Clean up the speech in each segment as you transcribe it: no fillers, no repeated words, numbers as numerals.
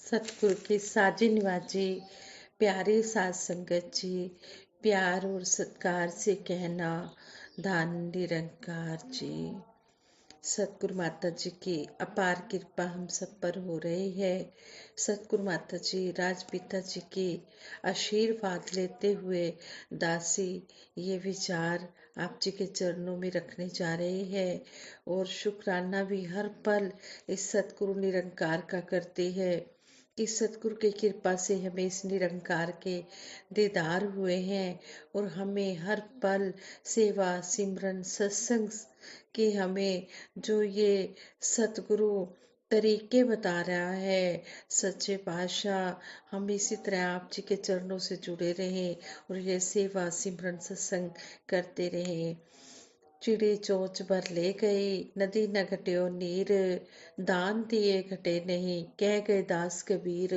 सतगुरु की साजी निवाजी प्यारी साध संगत जी, प्यार और सत्कार से कहना धन निरंकार जी। सतगुरु माता जी की अपार कृपा हम सब पर हो रही है। सतगुरु माता जी राजपिता जी की आशीर्वाद लेते हुए दासी ये विचार आप जी के चरणों में रखने जा रही है और शुक्राना भी हर पल इस सतगुरु निरंकार का करती है कि सतगुरु की कृपा से हमें इस निरंकार के दीदार हुए हैं और हमें हर पल सेवा सिमरन सत्संग की हमें जो ये सतगुरु तरीके बता रहा है सच्चे पातशाह, हम इसी तरह आप जी के चरणों से जुड़े रहें और ये सेवा सिमरन सत्संग करते रहें। चिड़ी चोंच भर ले गई नदी न घट्यो नीर, दान दिए घटे नहीं कह गए दास कबीर।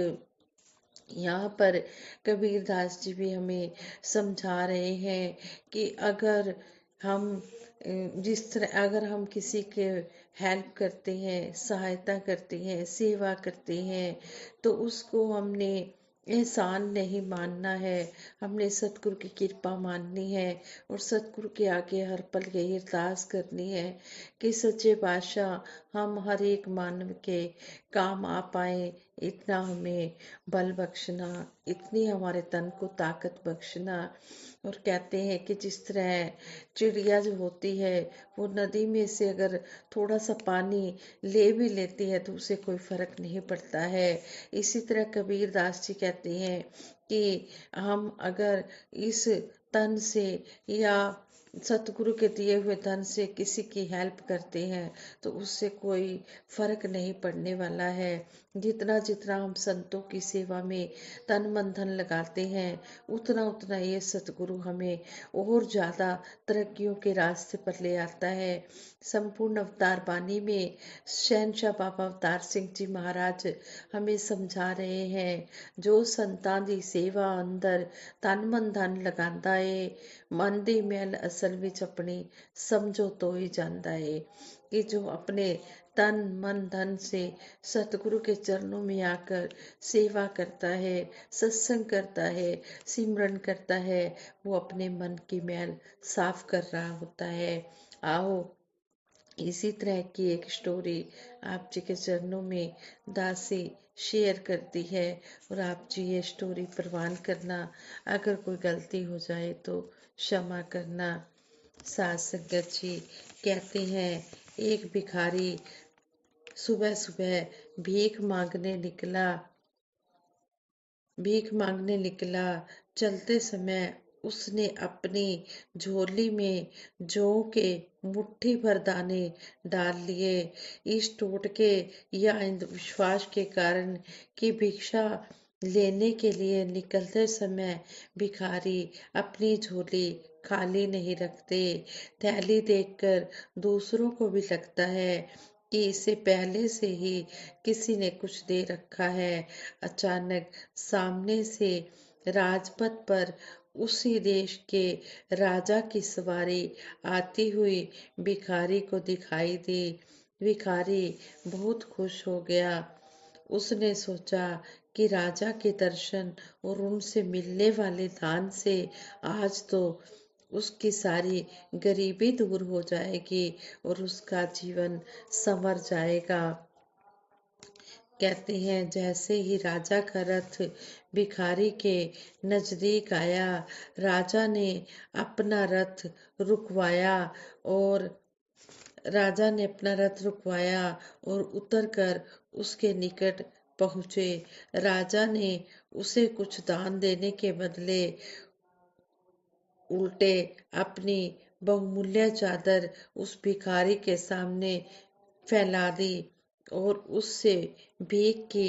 यहाँ पर कबीर दास जी भी हमें समझा रहे हैं कि अगर हम जिस तरह अगर हम किसी के हेल्प करते हैं, सहायता करते हैं, सेवा करते हैं, तो उसको हमने एहसान नहीं मानना है, हमने सतगुरु की कृपा माननी है और सतगुरु के आगे हर पल यही अरदास करनी है कि सच्चे पातशाह हम हर एक मानव के काम आ पाए, इतना हमें बल बख्शना, इतनी हमारे तन को ताकत बख्शना। और कहते हैं कि जिस तरह चिड़िया जो होती है वो नदी में से अगर थोड़ा सा पानी ले भी लेती है तो उसे कोई फर्क नहीं पड़ता है। इसी तरह कबीर दास जी कहते हैं कि हम अगर इस तन से या सतगुरु के दिए हुए धन से किसी की हेल्प करते हैं तो उससे कोई फर्क नहीं पड़ने वाला है। जितना जितना हम संतों की सेवा में तन मन धन लगाते हैं उतना उतना ये सतगुरु हमें और ज्यादा तरक्कियों के रास्ते पर ले आता है। संपूर्ण अवतार बानी में शहनशाह बाबा अवतार सिंह जी महाराज हमें समझा रहे हैं, जो संतां दी सेवा अंदर तन मन धन लगांदा ਏ मन दी मैल असल विच अपनी समझो तो ही जांदा ਏ। कि जो अपने तन मन धन से सतगुरु के चरणों में आकर सेवा करता है, सत्संग करता है, सिमरन करता है, वो अपने मन की मैल साफ कर रहा होता है। आओ इसी तरह की एक स्टोरी आप जी के चरणों में दासी शेयर करती है और आप जी ये स्टोरी प्रवान करना, अगर कोई गलती हो जाए तो क्षमा करना। सास संगत जी कहते हैं एक भिखारी सुबह सुबह भीख मांगने निकला। चलते समय उसने अपनी झोली में जौ के मुट्ठी भर दाने डाल लिए। इस टोटके या अंधविश्वास के कारण कि भिक्षा लेने के लिए निकलते समय भिखारी अपनी झोली खाली नहीं रखते। थैली देखकर दूसरों को भी लगता है कि इसे पहले से ही किसी ने कुछ दे रखा है। अचानक सामने से राजपथ पर उसी देश के राजा की सवारी आती हुई भिखारी को दिखाई दी। भिखारी बहुत खुश हो गया। उसने सोचा कि राजा के दर्शन और उनसे मिलने वाले दान से आज तो उसकी सारी गरीबी दूर हो जाएगी और उसका जीवन संवर जाएगा। कहते हैं जैसे ही राजा का रथ भिखारी के नजदीक आया, राजा ने अपना रथ रुकवाया और उतरकर उसके निकट पहुंचे। राजा ने उसे कुछ दान देने के बदले उल्टे अपनी बहुमूल्य चादर उस भिखारी के सामने फैला दी और उससे भीख की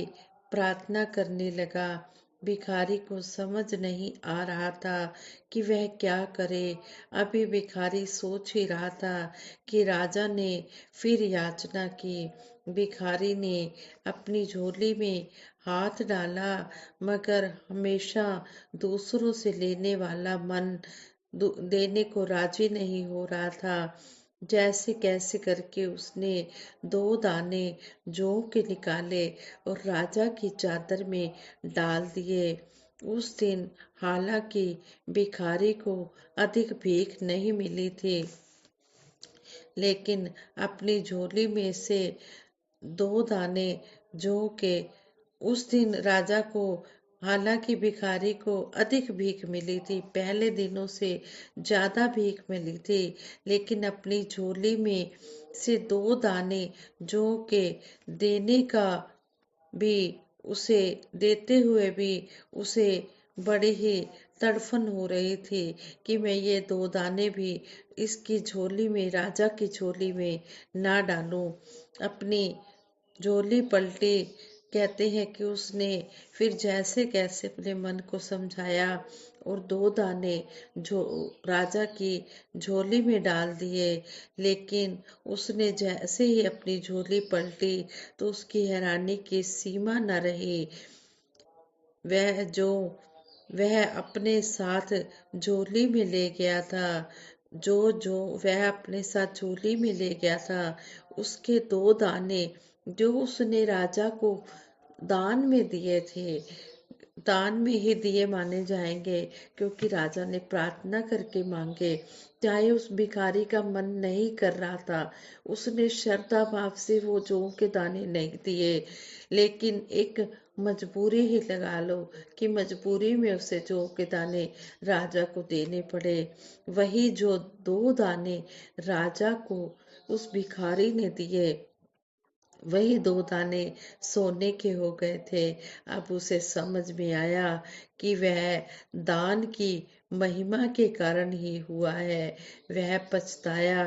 प्रार्थना करने लगा। भिखारी को समझ नहीं आ रहा था कि वह क्या करे। अभी भिखारी सोच ही रहा था कि राजा ने फिर याचना की। भिखारी ने अपनी झोली में हाथ डाला, मगर हमेशा दूसरों से लेने वाला मन देने को राजी नहीं हो रहा था। जैसे कैसे करके उसने 2 दाने जौ के निकाले और राजा की चादर में डाल दिए। उस दिन हालांकि भिखारी को अधिक भीख नहीं मिली थी, लेकिन अपनी झोली में से 2 दाने जौ के उस दिन राजा को, हालांकि भिखारी को अधिक भीख मिली थी, पहले दिनों से ज्यादा भीख मिली थी, लेकिन अपनी झोली में से 2 दाने जौ के देने का भी, उसे देते हुए भी उसे बड़ी ही तड़फन हो रही थी कि मैं ये 2 दाने भी इसकी झोली में, राजा की झोली में ना डालूं। अपनी झोली पलटी। कहते हैं कि उसने फिर जैसे कैसे अपने मन को समझाया और 2 दाने जो राजा की झोली में डाल दिए। लेकिन उसने जैसे ही अपनी झोली पलटी तो उसकी हैरानी की सीमा न रही। वह जो वह अपने साथ झोली में ले गया था, जो जो वह अपने साथ झोली में ले गया था, उसके 2 दाने जो उसने राजा को दान में दिए थे, दान में ही दिए माने जाएंगे, क्योंकि राजा ने प्रार्थना करके मांगे। चाहे उस भिखारी का मन नहीं कर रहा था, उसने श्रद्धा भाव से वो जौ के दाने नहीं दिए, लेकिन एक मजबूरी ही लगा लो कि मजबूरी में उसे जौ के दाने राजा को देने पड़े। वही जो 2 दाने राजा को उस भिखारी ने दिए, वही 2 दाने सोने के हो गए थे। अब उसे समझ में आया कि वह दान की महिमा के कारण ही हुआ है। वह पछताया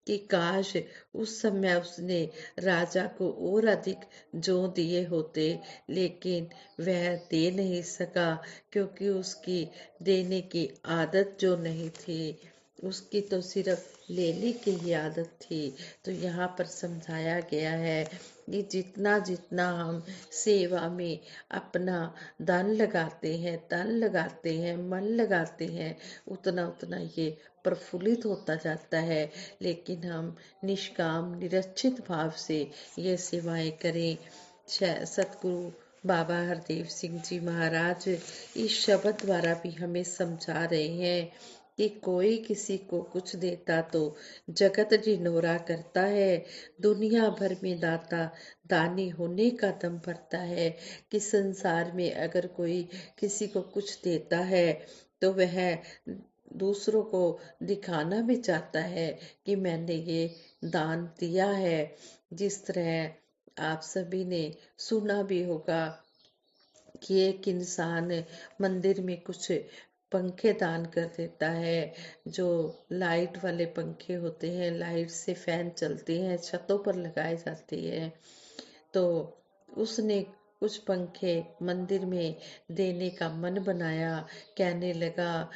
कि काश उस समय उसने राजा को और अधिक जो दिए होते, लेकिन वह दे नहीं सका, क्योंकि उसकी देने की आदत जो नहीं थी, उसकी तो सिर्फ लेने की ही आदत थी। तो यहाँ पर समझाया गया है कि जितना जितना हम सेवा में अपना धन लगाते हैं, तन लगाते हैं, मन लगाते हैं, उतना उतना ये प्रफुल्लित होता जाता है। लेकिन हम निष्काम निरक्षित भाव से ये सेवाएं करें। सतगुरु बाबा हरदेव सिंह जी महाराज इस शब्द द्वारा भी हमें समझा रहे हैं कि कोई किसी को कुछ देता तो जगत ढिंढोरा करता है। दुनिया भर में दाता दानी होने का दम भरता है कि संसार में अगर कोई किसी को कुछ देता है तो वह दूसरों को दिखाना भी चाहता है कि मैंने ये दान दिया है। जिस तरह आप सभी ने सुना भी होगा कि एक इंसान मंदिर में कुछ पंखे दान कर देता है, जो लाइट वाले पंखे होते हैं, लाइट से फैन चलते हैं, छतों पर लगाए जाते हैं। तो उसने कुछ पंखे मंदिर में देने का मन बनाया। कहने लगा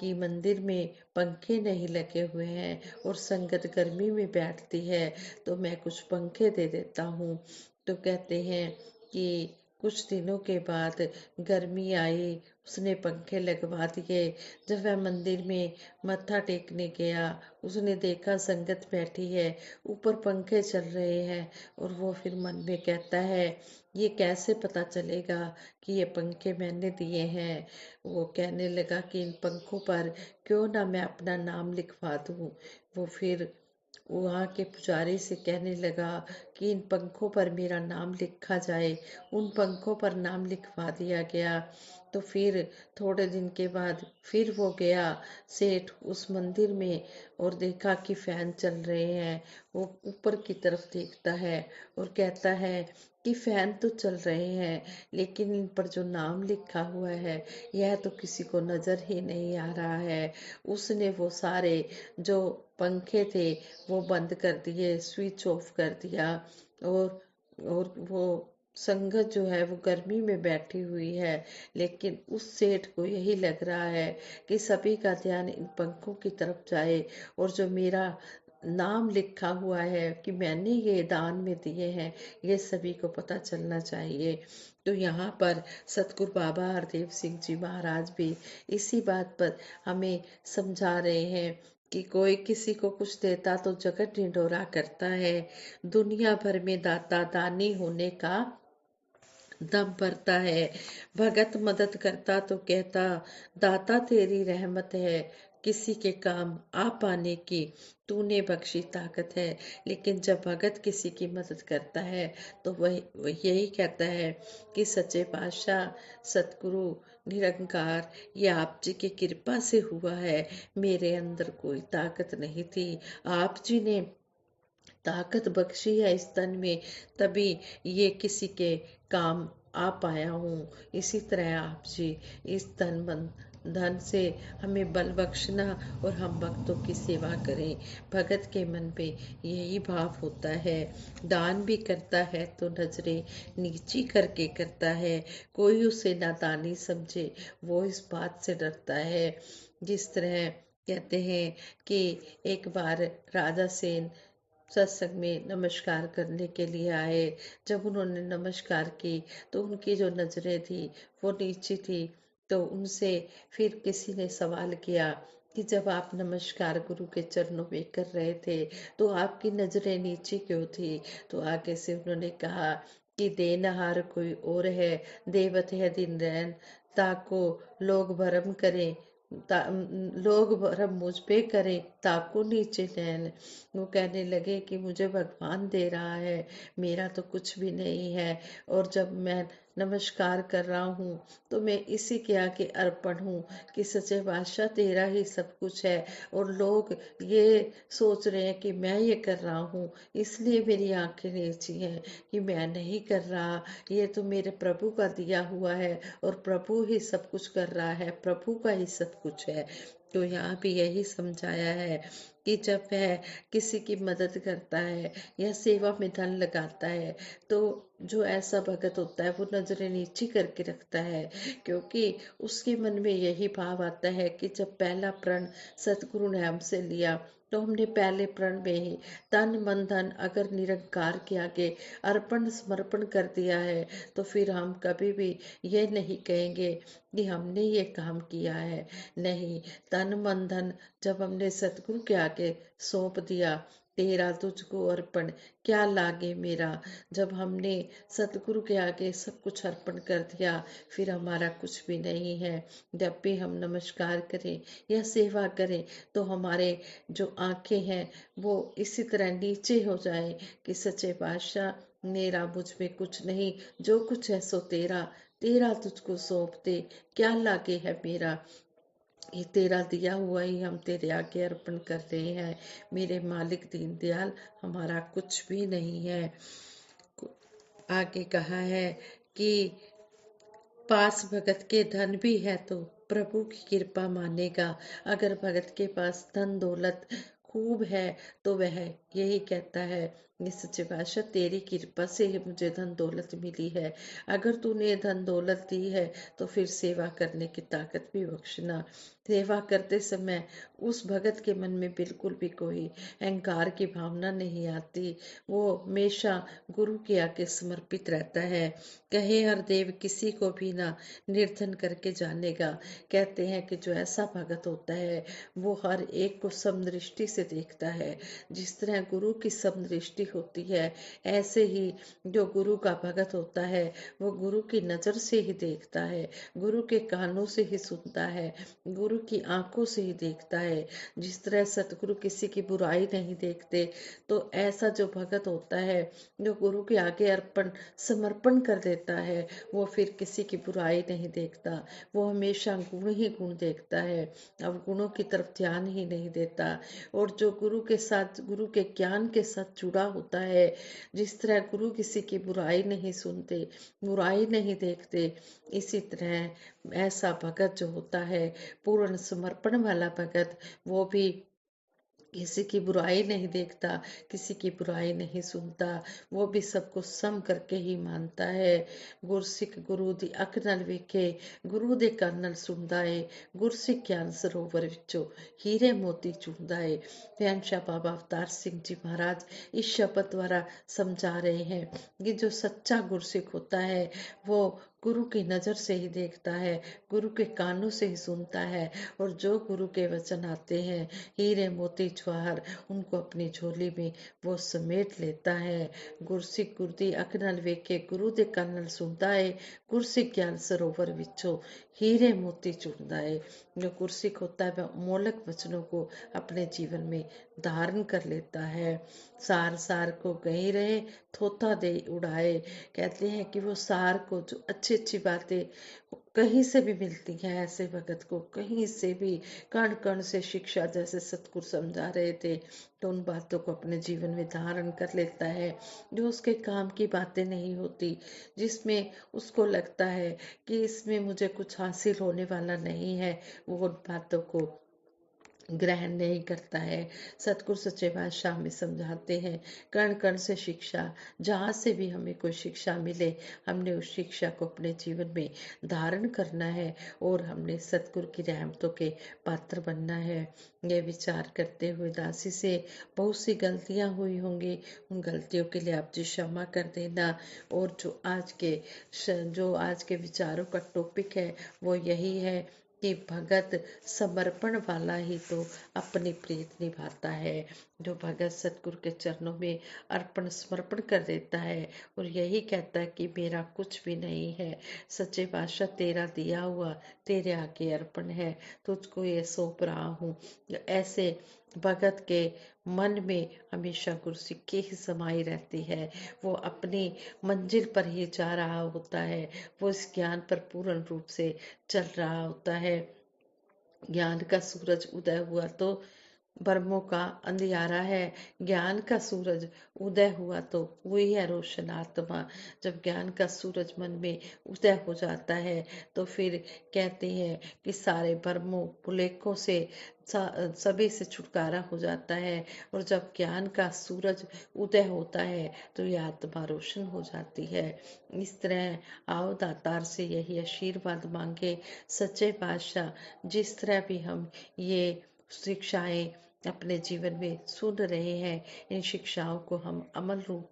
कि मंदिर में पंखे नहीं लगे हुए हैं और संगत गर्मी में बैठती है, तो मैं कुछ पंखे दे देता हूँ। तो कहते हैं कि कुछ दिनों के बाद गर्मी आई, उसने पंखे लगवा दिए। जब वह मंदिर में मत्था टेकने गया, उसने देखा संगत बैठी है, ऊपर पंखे चल रहे हैं, और वो फिर मन में कहता है ये कैसे पता चलेगा कि ये पंखे मैंने दिए हैं। वो कहने लगा कि इन पंखों पर क्यों ना मैं अपना नाम लिखवा दूं। वो फिर वहाँ के पुजारी से कहने लगा कि इन पंखों पर मेरा नाम लिखा जाए। उन पंखों पर नाम लिखवा दिया गया। तो फिर थोड़े दिन के बाद फिर वो गया सेठ उस मंदिर में, और देखा कि फैन चल रहे हैं। वो ऊपर की तरफ देखता है और कहता है कि फैन तो चल रहे हैं, लेकिन इन पर जो नाम लिखा हुआ है यह तो किसी को नजर ही नहीं आ रहा है। उसने वो सारे जो पंखे थे वो बंद कर दिए, स्विच ऑफ कर दिया। और वो संगत जो है वो गर्मी में बैठी हुई है, लेकिन उस सेठ को यही लग रहा है कि सभी का ध्यान इन पंखों की तरफ जाए, और जो मेरा नाम लिखा हुआ है कि मैंने ये दान में दिए हैं, ये सभी को पता चलना चाहिए। तो यहाँ पर सतगुरु बाबा हरदेव सिंह जी महाराज भी इसी बात पर हमें समझा रहे हैं कि कोई किसी को कुछ देता तो जगत ढिंढोरा करता है। दुनिया भर में दाता दानी होने का दम भरता है। भगत मदद करता तो कहता, दाता तेरी रहमत है, किसी के काम आ पाने की तूने बख्शी ताकत है। लेकिन जब भगत किसी की मदद करता है तो वह यही कहता है कि सच्चे पातशाह, सतगुरु, निरंकार, ये आप जी की कृपा से हुआ है। मेरे अंदर कोई ताकत नहीं थी, आप जी ने ताकत बख्शी है इस तन में, तभी ये किसी के काम आ पाया हूँ। इसी तरह आप जी इस तन मन धन से हमें बल बख्शना और हम भक्तों की सेवा करें। भगत के मन पे यही भाव होता है। दान भी करता है तो नजरें नीची करके करता है। कोई उसे नादानी समझे, वो इस बात से डरता है। जिस तरह कहते हैं कि एक बार राजा सेन सत्संग में नमस्कार करने के लिए आए। जब उन्होंने नमस्कार की तो उनकी जो नजरें थी वो नीची थी। तो उनसे फिर किसी ने सवाल किया कि जब आप नमस्कार गुरु के चरणों में कर रहे थे तो आपकी नजरें नीची क्यों थी? तो आगे से उन्होंने कहा कि देनहार कोई और है, देवत है दिन रैन, ताको लोग भरम करें, लोग भरम मुझ पे करें, ताको नीचे नैन। वो कहने लगे कि मुझे भगवान दे रहा है, मेरा तो कुछ भी नहीं है। और जब मैं नमस्कार कर रहा हूँ तो मैं इसी के आगे अर्पण हूँ कि सच्चे बादशाह तेरा ही सब कुछ है। और लोग ये सोच रहे हैं कि मैं ये कर रहा हूँ, इसलिए मेरी आंखें नीची हैं कि मैं नहीं कर रहा। ये तो मेरे प्रभु का दिया हुआ है और प्रभु ही सब कुछ कर रहा है, प्रभु का ही सब कुछ है। तो यहाँ भी यही समझाया है कि जब वह किसी की मदद करता है या सेवा में धन लगाता है तो जो ऐसा भगत होता है वो नजरें नीची करके रखता है, क्योंकि उसके मन में यही भाव आता है कि जब पहला प्रण सतगुरु ने हमसे लिया तो हमने पहले प्रण में ही तन मन धन अगर निरंकार के आगे अर्पण समर्पण कर दिया है तो फिर हम कभी भी ये नहीं कहेंगे कि हमने ये काम किया है। नहीं, तन मन धन जब हमने सतगुरु के आगे सौंप दिया, तेरा तुझको अर्पण क्या लागे मेरा, जब हमने सतगुरु के आगे सब कुछ अर्पण कर दिया फिर हमारा कुछ भी नहीं है। जब भी हम नमस्कार करें या सेवा करें तो हमारे जो आंखें हैं वो इसी तरह नीचे हो जाए कि सच्चे पातशाह, मेरा मुझ में कुछ नहीं, जो कुछ है सो तेरा, तेरा तुझको सौंप दे, क्या लागे है मेरा। ये तेरा दिया हुआ ही हम तेरे आगे अर्पण कर रहे हैं। मेरे मालिक दीनदयाल, हमारा कुछ भी नहीं है। आगे कहा है कि पास भगत के धन भी है तो प्रभु की कृपा मानेगा। अगर भगत के पास धन दौलत खूब है तो वह यही कहता है ये सच्चे पातशाह तेरी कृपा से ही मुझे धन दौलत मिली है। अगर तूने धन दौलत दी है तो फिर सेवा करने की ताकत भी बख्शना। सेवा करते समय उस भगत के मन में बिल्कुल भी कोई अहंकार की भावना नहीं आती। वो हमेशा गुरु के आगे समर्पित रहता है। कहे हर देव किसी को भी ना निर्धन करके जानेगा। कहते हैं कि जो ऐसा भगत होता है वो हर एक को समदृष्टि से देखता है। जिस तरह गुरु की समदृष्टि होती है ऐसे ही जो गुरु का भगत होता है वो गुरु की नजर से ही देखता है, गुरु के कानों से ही सुनता है, गुरु की आंखों से ही देखता है। जिस तरह सतगुरु किसी की बुराई नहीं देखते तो ऐसा जो भगत होता है जो गुरु के आगे अर्पण समर्पण कर देता है वो फिर किसी की बुराई नहीं देखता, वो हमेशा गुण ही गुण देखता है, अब गुणों की तरफ ध्यान ही नहीं देता। और जो गुरु के साथ गुरु के ज्ञान के साथ जुड़ा होता है, जिस तरह गुरु किसी की बुराई नहीं सुनते, बुराई नहीं देखते, इसी तरह ऐसा भगत जो होता है पूर्ण समर्पण वाला भगत, वो भी किसी की बुराई नहीं देखता, किसी की बुराई नहीं सुनता, वो भी सबको सम करके ही मानता है। गुरसिख गुरु दी अख नाल वेखे, गुरु दे कान नाल सुनदा है, गुरसिख ज्ञान सरोवर विचों हीरे मोती चुनदा है। शहंशाह बाबा अवतार सिंह जी महाराज इस शब्द द्वारा समझा रहे हैं कि जो सच्चा गुरसिख होता है वो गुरु की नज़र से ही देखता है, गुरु के कानों से ही सुनता है, और जो गुरु के वचन आते हैं हीरे मोती जवाहर, उनको अपनी झोली में वो समेट लेता है। गुरसिक गुरदी अख नाल वेखे, गुरु दे कन नाल सुनता है, गुरसिक ज्ञान सरोवर विचों हीरे मोती चुनता है। जो गुरसिक होता है वह अमोलक वचनों को अपने जीवन में धारण कर लेता है। सार सार को गही रहे, थोथा दे उड़ाए। कहते हैं कि वो सार को, जो अच्छी अच्छी बातें कहीं से भी मिलती हैं, ऐसे भगत को कहीं से भी कण कण से शिक्षा, जैसे सतगुरु समझा रहे थे, तो उन बातों को अपने जीवन में धारण कर लेता है। जो उसके काम की बातें नहीं होती, जिसमें उसको लगता है कि इसमें मुझे कुछ हासिल होने वाला नहीं है, वो उन बातों को ग्रहण नहीं करता है। सतगुरु सच्चे पातशाह में समझाते हैं, कण कण से शिक्षा, जहाँ से भी हमें कोई शिक्षा मिले, हमने उस शिक्षा को अपने जीवन में धारण करना है और हमने सतगुरु की रहमतों के पात्र बनना है। ये विचार करते हुए दासी से बहुत सी गलतियाँ हुई होंगी, उन गलतियों के लिए आप जी क्षमा कर देना। और जो आज के विचारों का टॉपिक है वो यही है कि भगत समर्पण वाला ही तो अपनी प्रीत निभाता है। जो भगत सतगुरु के चरणों में अर्पण समर्पण कर देता है और यही कहता है कि मेरा कुछ भी नहीं है, सच्चे पातशाह तेरा दिया हुआ तेरे आगे अर्पण है, तुझको ये सौंप रहा हूँ। ऐसे भगत के मन में हमेशा गुरसिक्की ही समाई रहती है। वो अपनी मंजिल पर ही जा रहा होता है, वो इस ज्ञान पर पूर्ण रूप से चल रहा होता है। ज्ञान का सूरज उदय हुआ तो भ्रमों का अंधियारा है, ज्ञान का सूरज उदय हुआ तो वही है रोशन आत्मा। जब ज्ञान का सूरज मन में उदय हो जाता है तो फिर कहते हैं कि सारे भ्रमों भुलेखों से सभी से छुटकारा हो जाता है। और जब ज्ञान का सूरज उदय होता है तो ये आत्मा रोशन हो जाती है। इस तरह आओ दातार से यही आशीर्वाद मांगे, सच्चे पातशाह जिस तरह भी हम ये शिक्षाएं अपने जीवन में सुन रहे हैं, इन शिक्षाओं को हम अमल रूप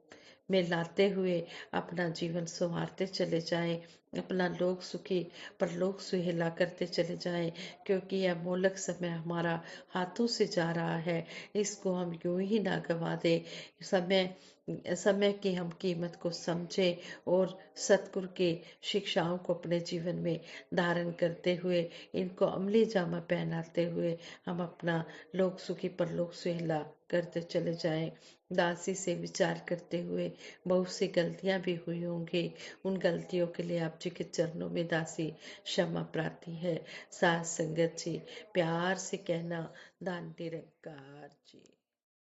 में लाते हुए अपना जीवन संवारते चले जाएं, अपना लोक सुखी परलोक सुहेला करते चले जाएं। क्योंकि यह मोलक समय हमारा हाथों से जा रहा है, इसको हम यूं ही ना गवा दें। समय समय की हम कीमत को समझें और सतगुरु की शिक्षाओं को अपने जीवन में धारण करते हुए, इनको अमली जामा पहनाते हुए हम अपना लोक सुखी परलोक सुहेला करते चले जाएं। दासी से विचार करते हुए बहुत सी गलतियां भी हुई होंगी, उन गलतियों के लिए आप जी के चरणों में दासी क्षमा प्रार्थी है। साथ संगत जी प्यार से कहना, दान निरंकार जी।